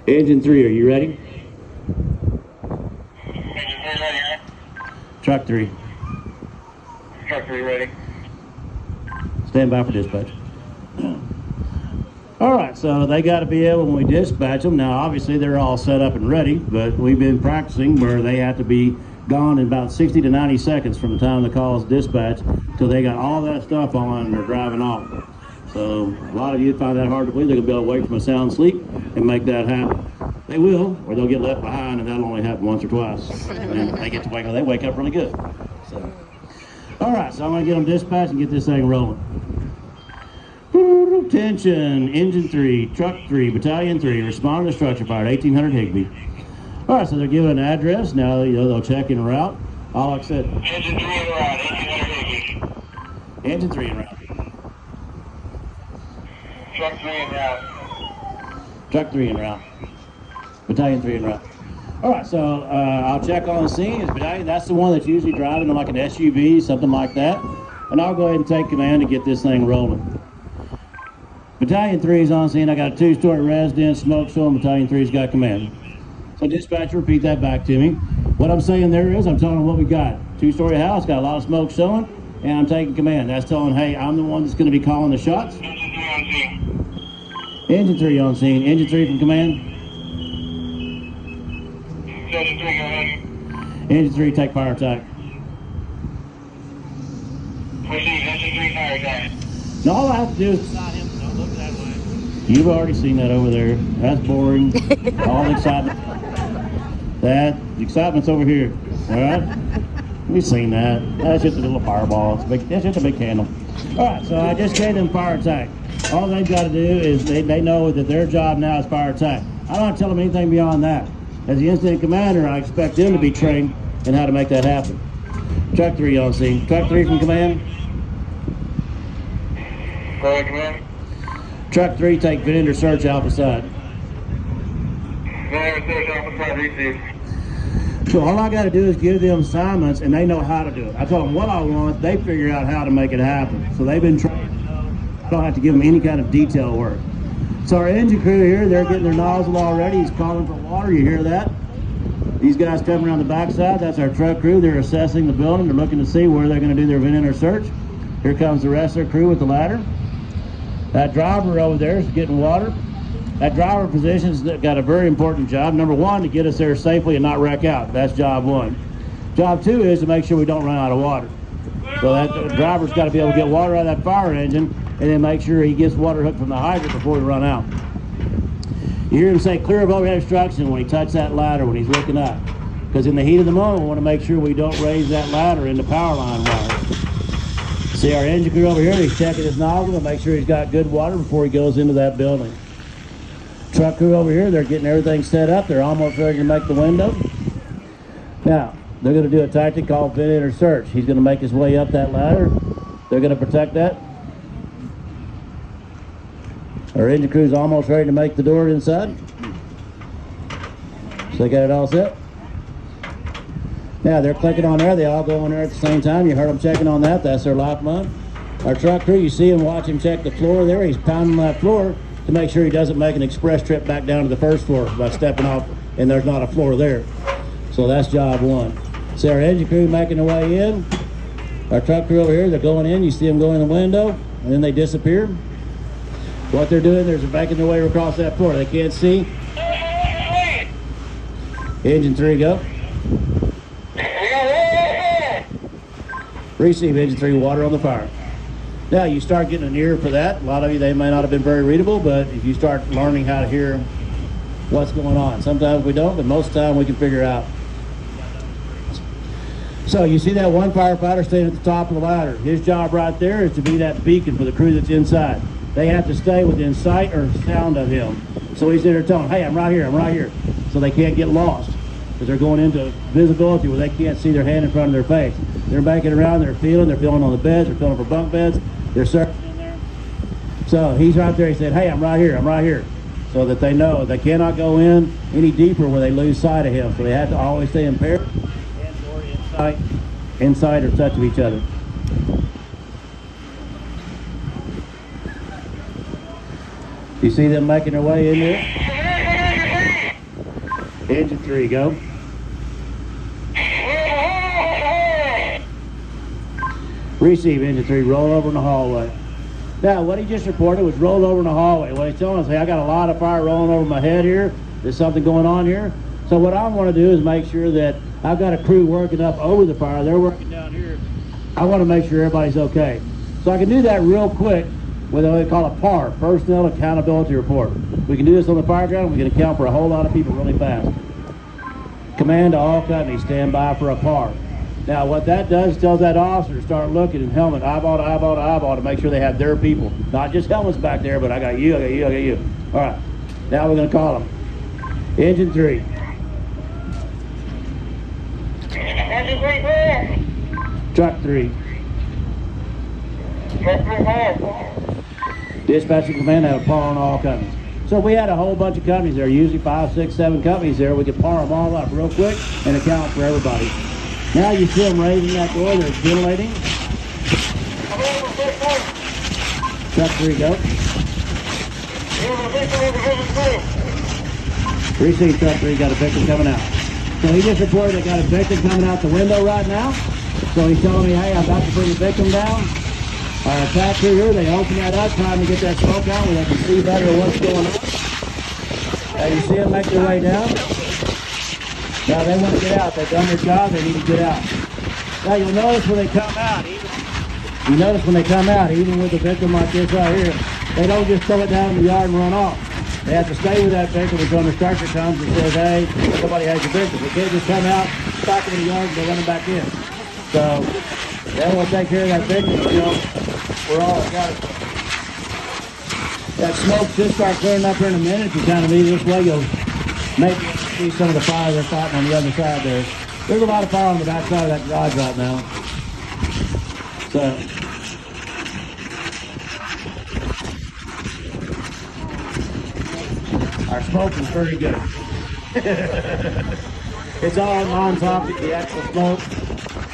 Engine 3, are you ready? Engine 3 ready. Truck 3. Truck 3 ready. Stand by for dispatch. All right, so they got to be able, when we dispatch them, now obviously they're all set up and ready, but we've been practicing where they have to be gone in about 60 to 90 seconds from the time the call is dispatched till they got all that stuff on and they're driving off. So a lot of you find that hard to believe. They're going to be able to wake from a sound sleep and make that happen. They will, or they'll get left behind, and that'll only happen once or twice. And they get to wake up. They wake up really good. So, all right, so I'm going to get them dispatched and get this thing rolling. Attention, Engine 3, Truck 3, Battalion 3, respond to structure fire at 1800 Higbee. All right, so they're given an address. Now they'll check en route. All like I said. Engine 3 en route, 1800 Higbee. Engine 3 en route. Truck 3 en route. Truck 3 en route. Battalion 3 en route. All right, so I'll check on the scene. Is Battalion, that's the one that's usually driving like an SUV, something like that. And I'll go ahead and take command to get this thing rolling. Battalion 3 is on scene. I got a 2-story residence, smoke showing. Battalion 3's got command. So dispatcher, repeat that back to me. What I'm saying there is, I'm telling them what we got. 2-story house, got a lot of smoke showing, and I'm taking command. That's telling, hey, I'm the one that's going to be calling the shots. Engine 3 on scene. Engine 3 on scene. Engine 3 from command. Engine 3 go ahead. Engine 3, take fire attack. Proceed, Engine 3 fire attack. Now all I have to do is stop him. Don't look that way. You've already seen that over there. That's boring. All the excitement. The excitement's over here. All right? We've seen that. That's just a little fireball. It's just a big candle. All right, so I just gave them fire attack. All they've got to do is they know that their job now is fire attack. I don't have to tell them anything beyond that. As the incident commander, I expect them to be trained in how to make that happen. Truck 3 on scene. Truck 3 from command. Go ahead, command. Truck 3, take vendor search alpha side. Vendor search alpha side, receive. So all I got to do is give them assignments, and they know how to do it. I tell them what I want, they figure out how to make it happen. So they've been trained. I don't have to give them any kind of detail work. So our engine crew here, they're getting their nozzle already. He's calling for water. You hear that? These guys coming around the backside, that's our truck crew. They're assessing the building. They're looking to see where they're going to do their vendor search. Here comes the rest of their crew with the ladder. That driver over there is getting water. That driver position's got a very important job. Number one, to get us there safely and not wreck out. That's job one. Job two is to make sure we don't run out of water. So that driver's got to be able to get water out of that fire engine and then make sure he gets water hooked from the hydrant before we run out. You hear him say clear of overhead obstruction when he touches that ladder when he's looking up. Because in the heat of the moment, we want to make sure we don't raise that ladder into power line wire. See our engine crew over here, he's checking his nozzle to make sure he's got good water before he goes into that building. Truck crew over here, they're getting everything set up. They're almost ready to make the window. Now, they're going to do a tactic called vendor search. He's going to make his way up that ladder. They're going to protect that. Our engine crew's almost ready to make the door inside. So they got it all set. Now they're clicking on there. They all go on there at the same time. You heard them checking on that. That's their lifeline. Our truck crew, you see him watch him check the floor there. He's pounding that floor to make sure he doesn't make an express trip back down to the first floor by stepping off and there's not a floor there. So that's job one. See our engine crew making their way in. Our truck crew over here, they're going in. You see them go in the window and then they disappear. What they're doing, they're making their way across that floor. They can't see. Engine 3, go. Receive engine 3, water on the fire. Now you start getting an ear for that. A lot of you, they may not have been very readable, but if you start learning how to hear what's going on. Sometimes we don't, but most of the time we can figure out. So you see that one firefighter standing at the top of the ladder. His job right there is to be that beacon for the crew that's inside. They have to stay within sight or sound of him. So he's in there telling them, hey, I'm right here, I'm right here. So they can't get lost because they're going into visibility where they can't see their hand in front of their face. They're banking around, they're feeling on the beds, they're feeling for bunk beds, they're searching in there. So he's right there, he said, hey, I'm right here, I'm right here. So that they know they cannot go in any deeper where they lose sight of him. So they have to always stay in pair and or inside or touch of each other. You see them making their way in there? Engine 3, go. Receive engine 3, roll over in the hallway. Now, what he just reported was roll over in the hallway. What he's telling us, hey, I got a lot of fire rolling over my head here. There's something going on here. So what I want to do is make sure that I've got a crew working up over the fire. They're working down here. I want to make sure everybody's okay. So I can do that real quick with what they call a PAR, Personnel Accountability Report. We can do this on the fire ground. We can account for a whole lot of people really fast. Command to all companies, stand by for a PAR. Now what that does is tells that officer to start looking at helmet eyeball to eyeball to eyeball to make sure they have their people. Not just helmets back there, but I got you, I got you, I got you. All right, now we're gonna call them. Engine 3. Engine 3 clear. Truck 3. Truck 3 clear. Dispatching command have a PAR on all companies. So we had a whole bunch of companies there, usually 5, 6, 7 companies there. We could PAR them all up real quick and account for everybody. Now you see them raising that door, they're ventilating. Truck 3, go. Receive truck 3, got a victim coming out. So he just reported they got a victim coming out the window right now. So he's telling me, hey, I'm about to bring the victim down. Our attack crew here, they open that up, trying to get that smoke out where they can see better what's going on. Now you see them make their way down. Now they want to get out. They've done their job. They need to get out. Now you'll notice when they come out, even with a victim like this right here, they don't just throw it down in the yard and run off. They have to stay with that victim until an instructor comes and says, hey, somebody has your victim. They can't just come out, stop them in the yard, and go running back in. So they want to take care of that victim. You know, we're all got it. That smoke should start clearing up here in a minute. If you kind of move this way, you'll maybe see some of the fire they're fighting on the other side there. There's a lot of fire on the back side of that garage right now. So, our smoke is pretty good. It's all non-toxic, the actual smoke.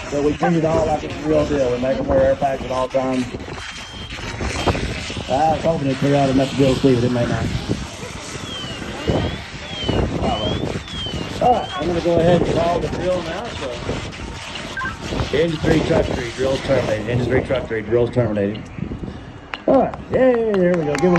So we treat it all like it's the real deal. We make them wear air packs at all times. I was hoping it'd clear out enough to be able to see, but it may not. Alright, I'm going to go ahead and call the drill now. So, Engine 3, Truck 3, drill's terminated. Engine 3, Truck 3, drill's terminated. Alright, yay, there we go. Give them a